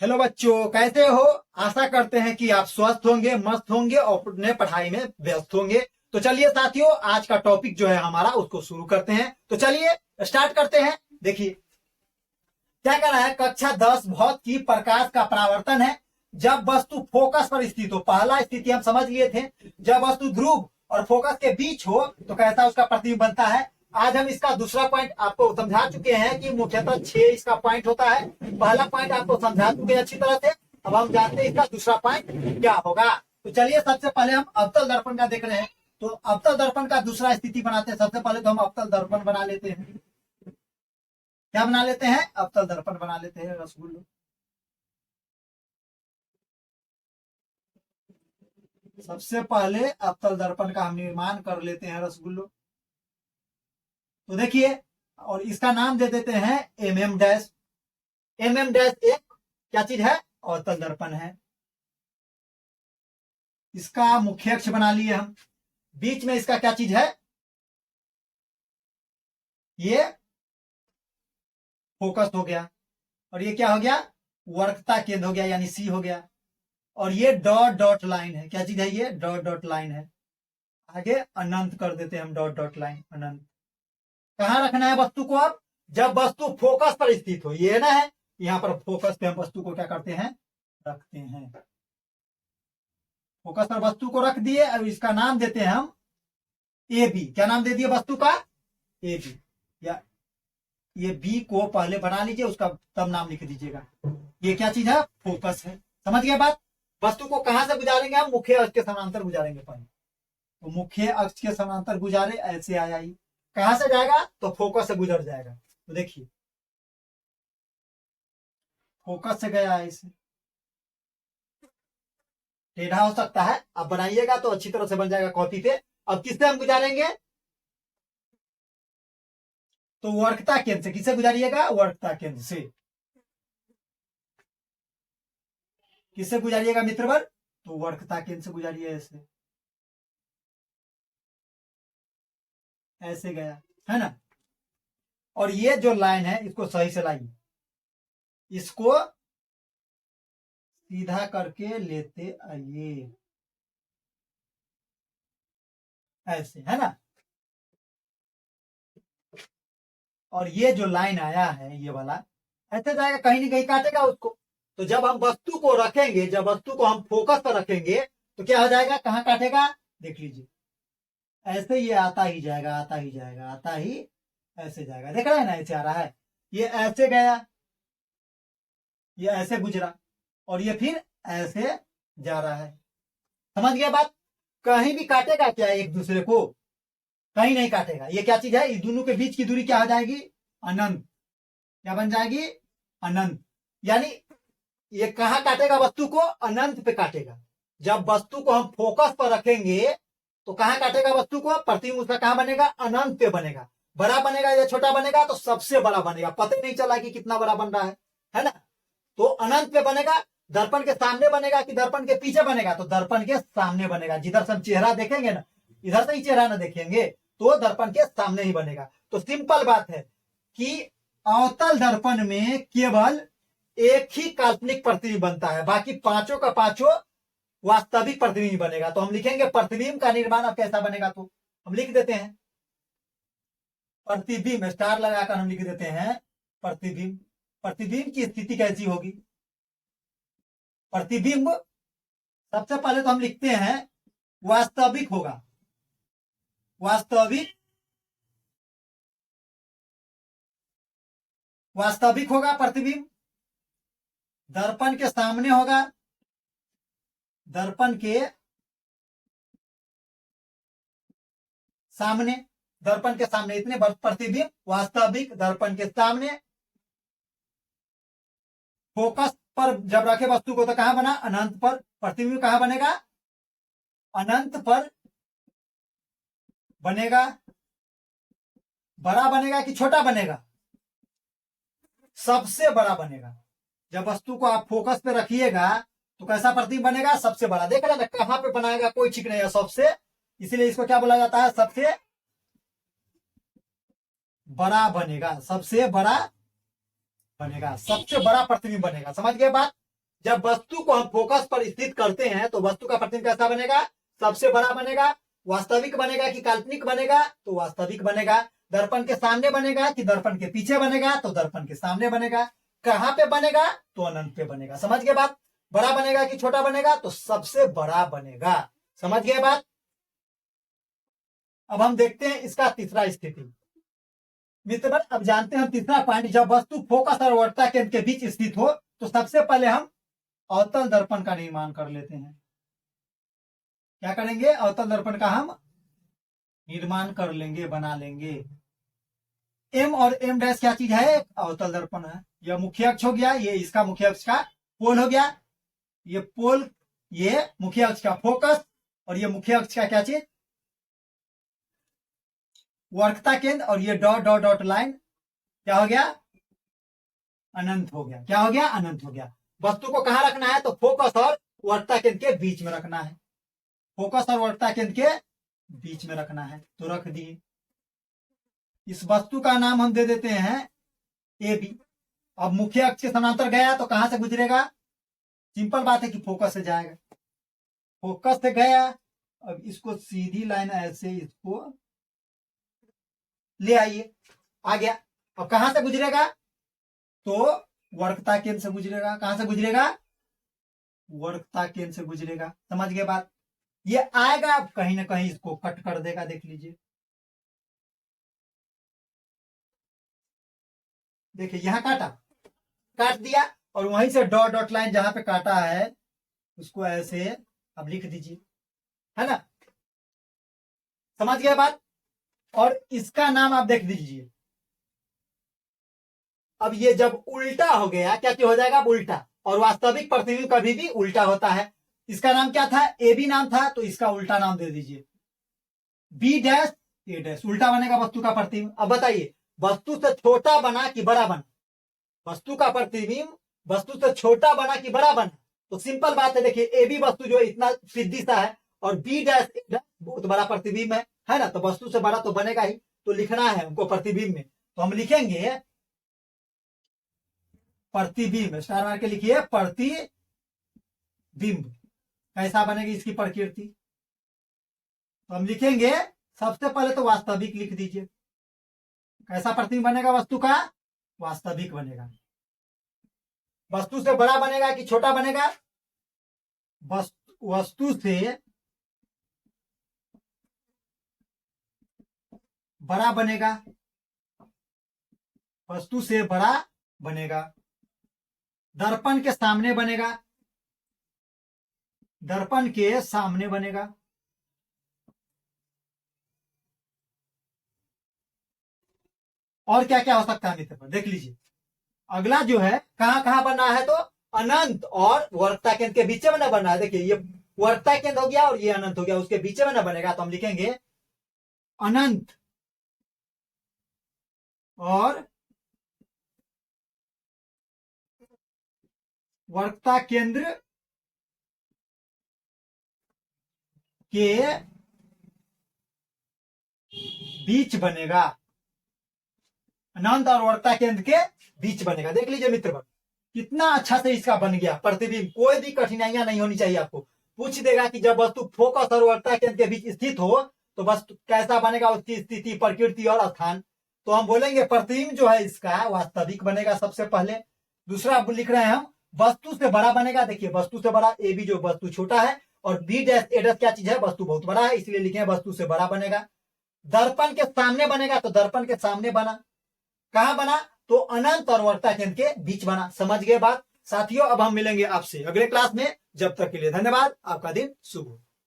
Hello बच्चों, कैसे हो। आशा करते हैं कि आप स्वस्थ होंगे, मस्त होंगे और अपने पढ़ाई में व्यस्त होंगे। तो चलिए साथियों, आज का टॉपिक जो है हमारा उसको शुरू करते हैं। तो चलिए स्टार्ट करते हैं। देखिए क्या कहना है, कक्षा 10 भौत की प्रकाश का परावर्तन है जब वस्तु फोकस पर स्थित हो। पहला स्थिति हम समझ लिए थे, जब वस्तु ध्रुव और फोकस के बीच हो तो कैसा उसका प्रतिबिंब बनता है। आज हम इसका दूसरा पॉइंट आपको समझा चुके हैं कि मुख्यतः 6 इसका पॉइंट होता है। पहला पॉइंट आपको समझा चुके हैं अच्छी तरह से। अब हम जानते हैं इसका दूसरा पॉइंट क्या होगा। तो चलिए सबसे पहले हम अवतल दर्पण का देख रहे हैं। तो अवतल दर्पण का दूसरा स्थिति बनाते हैं। सबसे पहले तो हम अवतल दर्पण बना लेते हैं। क्या बना लेते हैं? अवतल दर्पण बना लेते हैं रसगुल्लो। सबसे पहले अवतल दर्पण का हम निर्माण कर लेते हैं रसगुल्लो। तो देखिए, और इसका नाम दे देते हैं एमएम डैश। एमएम डैश एक क्या चीज है? अवतल दर्पण है। इसका मुख्य अक्ष बना लिए हम। बीच में इसका क्या चीज है? ये फोकस हो गया। और ये क्या हो गया? वर्कता केंद्र हो गया, यानी सी हो गया। और ये डॉट डॉट लाइन है। क्या चीज है? ये डॉट डॉट लाइन है। आगे अनंत कर देते हैं हम, डॉट डॉट लाइन अनंत। कहां रखना है वस्तु को? अब जब वस्तु फोकस पर स्थित हो, ये ना है, यहां पर फोकस पे हम वस्तु को क्या करते हैं? रखते हैं। फोकस पर वस्तु को रख दिए। अब इसका नाम देते हैं हम ए बी। क्या नाम दे दिए वस्तु का? A B. या ये बी को पहले बना लीजिए, उसका तब नाम लिख दीजिएगा। ये क्या चीज है? फोकस है। समझ गए बात? वस्तु को कहां से गुजारेंगे हम? मुख्य अक्ष के समांतर गुजारेंगे पहले। तो मुख्य अक्ष के समांतर गुजारे, ऐसे आया ही। कहां से जाएगा? तो फोकस से गुजर जाएगा। तो देखिए फोकस से गया ऐसे। टेढ़ा हो सकता है, अब बनाइएगा तो अच्छी तरह से बन जाएगा कॉपी पे। अब किससे हम गुजारेंगे? तो वर्कता केंद्र से। किससे गुजारिएगा? वर्कता केंद्र से। किससे गुजारिएगा मित्रवर? तो वर्कता केंद्र से गुजारिए। ऐसे ऐसे गया, है ना। और ये जो लाइन है इसको सही से लाइए। इसको सीधा करके लेते आइए, ऐसे, है ना। और ये जो लाइन आया है ये वाला, ऐसे जाएगा, कहीं ना कहीं काटेगा उसको। तो जब हम वस्तु को रखेंगे, जब वस्तु को हम फोकस पर रखेंगे तो क्या हो जाएगा? कहां काटेगा? देख लीजिए, ऐसे ये आता ही जाएगा, आता ही जाएगा, आता ही ऐसे जाएगा। देख रहे हैं ना, ऐसे आ रहा है। ये ऐसे गया, ये ऐसे गुजरा, और ये फिर ऐसे जा रहा है। समझ गया बात? कहीं भी काटेगा क्या एक दूसरे को? कहीं नहीं काटेगा। ये क्या चीज है? इस दोनों के बीच की दूरी क्या हो जाएगी? अनंत। क्या बन जाएगी? अनंत। यानी ये कहां काटेगा वस्तु को? अनंत पे काटेगा। जब वस्तु को हम फोकस पर रखेंगे तो कहां काटेगा वस्तु को? प्रतिबिंब उसका कहां बनेगा? अनंत पे बनेगा। बड़ा बनेगा या छोटा बनेगा? तो सबसे बड़ा बनेगा। पता नहीं चला कि कितना बड़ा बन रहा है ना। तो अनंत पे बनेगा। दर्पण के सामने बनेगा कि दर्पण के पीछे बनेगा? तो दर्पण के सामने बनेगा। जिधर से हम चेहरा देखेंगे ना, इधर से ही चेहरा ना देखेंगे तो दर्पण के सामने ही बनेगा। तो सिंपल बात है कि अवतल दर्पण में केवल एक ही काल्पनिक प्रतिबिंब बनता है, बाकी पांचों का पांचों वास्तविक प्रतिबिंब बनेगा। तो हम लिखेंगे प्रतिबिंब का निर्माण अब कैसा बनेगा, तो हम लिख देते हैं प्रतिबिंब, स्टार लगाकर हम लिख देते हैं प्रतिबिंब। प्रतिबिंब की स्थिति कैसी होगी? प्रतिबिंब सबसे पहले तो हम लिखते हैं वास्तविक होगा। वास्तविक, वास्तविक होगा प्रतिबिंब। दर्पण के सामने होगा, दर्पण के सामने, दर्पण के सामने इतने प्रतिबिंब वास्तविक दर्पण के सामने। फोकस पर जब रखे वस्तु को तो कहां बना? अनंत पर। प्रतिबिंब कहां बनेगा? अनंत पर बनेगा। बड़ा बनेगा कि छोटा बनेगा? सबसे बड़ा बनेगा। जब वस्तु को आप फोकस पे रखिएगा तो कैसा प्रतिबिंब बनेगा? सबसे बड़ा। देख रहे हैं कहां पे बनाएगा? कोई ठीक नहीं है, सबसे। इसलिए इसको क्या बोला जाता है? सबसे बड़ा बनेगा। सबसे बड़ा बनेगा, सबसे बड़ा प्रतिबिंब बनेगा। समझ गए बात? जब वस्तु को हम फोकस पर स्थित करते हैं तो वस्तु का प्रतिबिंब कैसा बनेगा, सबसे बड़ा बनेगा। वास्तविक बनेगा कि काल्पनिक बनेगा, तो वास्तविक बनेगा। दर्पण के सामने बनेगा कि दर्पण के पीछे बनेगा, तो दर्पण के सामने बनेगा। कहां पे बनेगा, तो अनंत पे बनेगा। समझ गए बात। बड़ा बनेगा कि छोटा बनेगा, तो सबसे बड़ा बनेगा। समझ गए बात। अब हम देखते हैं इसका तीसरा स्थिति। मित्रगण अब जानते हैं हम तीसरा पॉइंट, जब वस्तु फोकस और वक्रता केंद्र के बीच स्थित हो तो सबसे पहले हम अवतल दर्पण का निर्माण कर लेते हैं। क्या करेंगे, अवतल दर्पण का हम निर्माण कर लेंगे, बना लेंगे। एम और एम डैश क्या चीज है, अवतल दर्पण है। यह मुख्य अक्ष हो गया, ये इसका मुख्य अक्ष का पोल हो गया। ये पोल, ये मुख्य अक्ष का फोकस, और ये मुख्य अक्ष का क्या चीज, वक्रता केंद्र। और ये डॉट डॉट डॉट लाइन क्या हो गया, अनंत हो गया। क्या हो गया, अनंत हो गया। वस्तु को कहां रखना है, तो फोकस और वक्रता केंद्र के बीच में रखना है। फोकस और वक्रता केंद्र के बीच में रखना है, तो रख दिए। इस वस्तु का नाम हम दे देते हैं ए बी। अब मुख्य अक्ष के समांतर गया तो कहां से गुजरेगा, सिंपल बात है कि फोकस से जाएगा। फोकस से गया, अब इसको सीधी लाइन ऐसे इसको ले आइए, आ गया। अब कहां से गुजरेगा, तो वक्रता केंद्र से गुजरेगा। कहां से गुजरेगा, वक्रता केंद्र से गुजरेगा। समझ गए बात। ये आएगा, अब कहीं ना कहीं इसको कट कर देगा, देख लीजिए। देखिए यहां काटा, काट दिया, और वहीं से डॉट डॉट लाइन जहां पे काटा है उसको ऐसे अब लिख दीजिए, है ना। समझ गए बात। और इसका नाम आप देख दीजिए। अब ये जब उल्टा हो गया, क्या हो जाएगा, उल्टा। और वास्तविक प्रतिबिंब कभी भी उल्टा होता है। इसका नाम क्या था, ए बी नाम था, तो इसका उल्टा नाम दे दीजिए बी डैश ए डैश। उल्टा बनेगा वस्तु का प्रतिबिंब। अब बताइए, वस्तु से छोटा बना कि बड़ा बना, वस्तु का प्रतिबिंब वस्तु से छोटा बना कि बड़ा बना, तो सिंपल बात है। देखिए ए बी वस्तु जो इतना सीधी सा है, और बी डैश ए डैश बहुत बड़ा प्रतिबिंब है ना, तो वस्तु से बड़ा तो बनेगा ही। तो लिखना है हमको प्रतिबिंब में, तो हम लिखेंगे प्रतिबिंब, स्टार मार के लिखिए प्रतिबिंब। कैसा बनेगी इसकी प्रकृति, तो हम लिखेंगे सबसे पहले तो वास्तविक लिख दीजिए। कैसा प्रतिबिंब बनेगा वस्तु का, वास्तविक बनेगा। वस्तु से बड़ा बनेगा कि छोटा बनेगा, वस्तु से बड़ा बनेगा, वस्तु से बड़ा बनेगा। दर्पण के सामने बनेगा, दर्पण के सामने बनेगा। और क्या क्या हो सकता है मित्र, देख लीजिए। अगला जो है कहां कहां बनना है, तो अनंत और वक्रता केंद्र के बीच में ना बनना है। देखिए ये वक्रता केंद्र हो गया और ये अनंत हो गया, उसके बीच में ना बनेगा, तो हम लिखेंगे अनंत और वक्रता केंद्र के बीच बनेगा। अनंत और वक्रता केंद्र के बीच बनेगा। देख लीजिए मित्र, कितना अच्छा से इसका बन गया प्रतिबिंब। कोई भी कठिनाइयां नहीं होनी चाहिए आपको। पूछ देगा कि जब वस्तु फोकस और वक्रता केंद्र के बीच स्थित हो तो वस्तु कैसा बनेगा, उसकी स्थिति, प्रकृति और स्थान। तो हम बोलेंगे प्रतिबिंब जो है इसका वास्तविक बनेगा सबसे पहले। दूसरा लिख रहे हैं हम, वस्तु से बड़ा बनेगा। देखिए वस्तु से बड़ा, ए बी जो वस्तु छोटा है, और बी डैश ए डैश क्या चीज है, वस्तु बहुत बड़ा है, इसलिए लिखे वस्तु से बड़ा बनेगा। दर्पण के सामने बनेगा, तो दर्पण के सामने बना। कहां बना, तो अनंत और वक्रता केंद्र के बीच बना। समझ गए बात साथियों। अब हम मिलेंगे आपसे अगले क्लास में, जब तक के लिए धन्यवाद। आपका दिन शुभ हो।